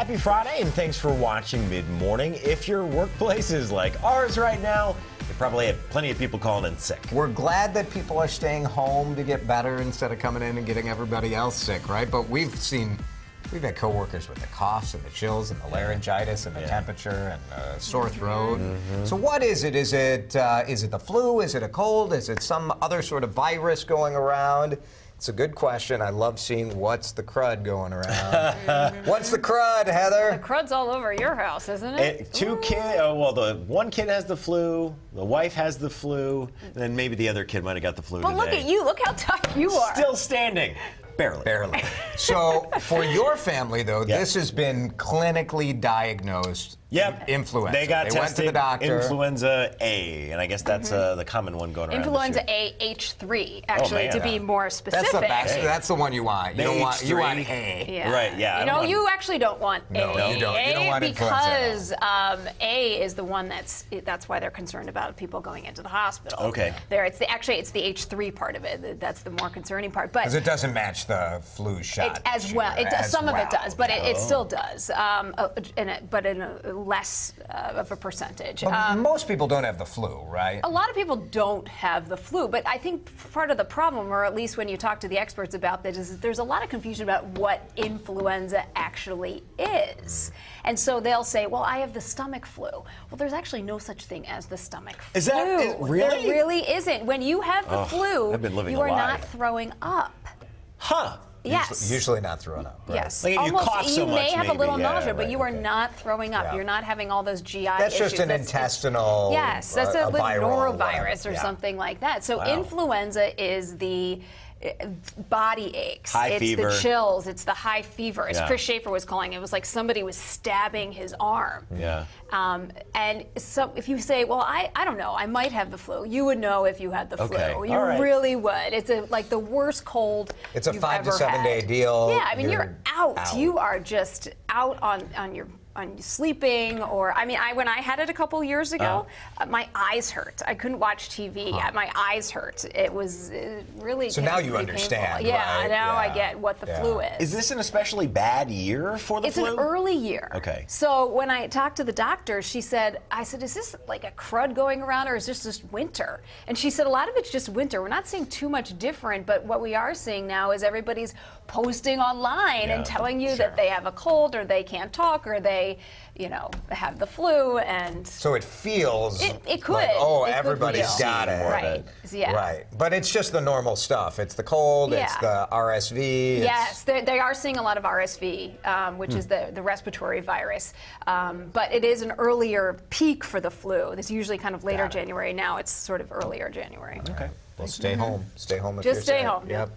Happy Friday, and thanks for watching Mid-Morning. If your workplace is like ours right now, you probably have plenty of people calling in sick. We're glad that people are staying home to get better instead of coming in and getting everybody else sick, right? But we've had coworkers with the coughs and the chills and the laryngitis and the temperature and sore throat. So what is it? Is it the flu? Is it a cold? Is it some other sort of virus going around? It's a good question. I love seeing what's the crud going around. What's the crud, Heather? The crud's all over your house, isn't it? Two kids. Well, the one kid has the flu. The wife has the flu. And then maybe the other kid might have got the flu today. Look at you. Look how tough you are. Still standing. Barely. Barely. So for your family, though, this has been clinically diagnosed influenza. They got tested went to the doctor. Influenza A, and I guess that's the common one going around. Influenza A H3, actually, to be more specific. That's the one you want. You want A. Yeah. Right, yeah. You know, you actually don't want A. No, you don't. You don't want because A is the one that's why they're concerned about people going into the hospital. Okay. It's the H3 part of it. That's the more concerning part. But because it doesn't match the flu shot. As well. Some of it does, but it still does. But in a less of a percentage. But most people don't have the flu, right? A lot of people don't have the flu, but I think part of the problem, or at least when you talk to the experts about this, is that there's a lot of confusion about what influenza actually is. And so they'll say, well, I have the stomach flu. Well, there's actually no such thing as the stomach flu. Is that really? There really isn't. When you have the flu, you are not throwing up. Huh. Yes. Usually not throwing up. Right? Yes. Like if you cough so much, may have a little nausea, but right, you are not throwing up. Yeah. You're not having all those GI issues. That's just an intestinal. Yes, that's a norovirus or yeah. something like that. So influenza is the body aches, it's fever. the chills, it's the high fever. As Yeah. Chris Schaefer was calling it, was like somebody was stabbing his arm. Yeah. And so if you say, well, I don't know, I might have the flu, you would know if you had the flu. You really would. It's like the worst cold. It's a you've 5 to ever 7 day had. deal. Yeah, I mean, you're out. You are just out on your sleeping, or I mean, when I had it a couple years ago, my eyes hurt. I couldn't watch TV. My eyes hurt. It was really. So now you understand. Painful. Yeah, right? now I get what the flu is. Is this an especially bad year for the flu? It's an early year. Okay. So when I talked to the doctor, I said, is this like a crud going around, or is this just winter? And she said, a lot of it's just winter. We're not seeing too much different, but what we are seeing now is everybody's posting online and telling you that they have a cold, or they can't talk, or they, have the flu, and so it feels it could. Like, everybody's got it. Right. Yeah. Right. But it's just the normal stuff. It's the cold. Yeah. It's the RSV. Yes, they are seeing a lot of RSV, which is the respiratory virus. But it is an earlier peak for the flu. It's usually kind of later January. Now it's sort of earlier January. Okay. Well, stay home. Stay home if Just you're stay sick. home. Yep.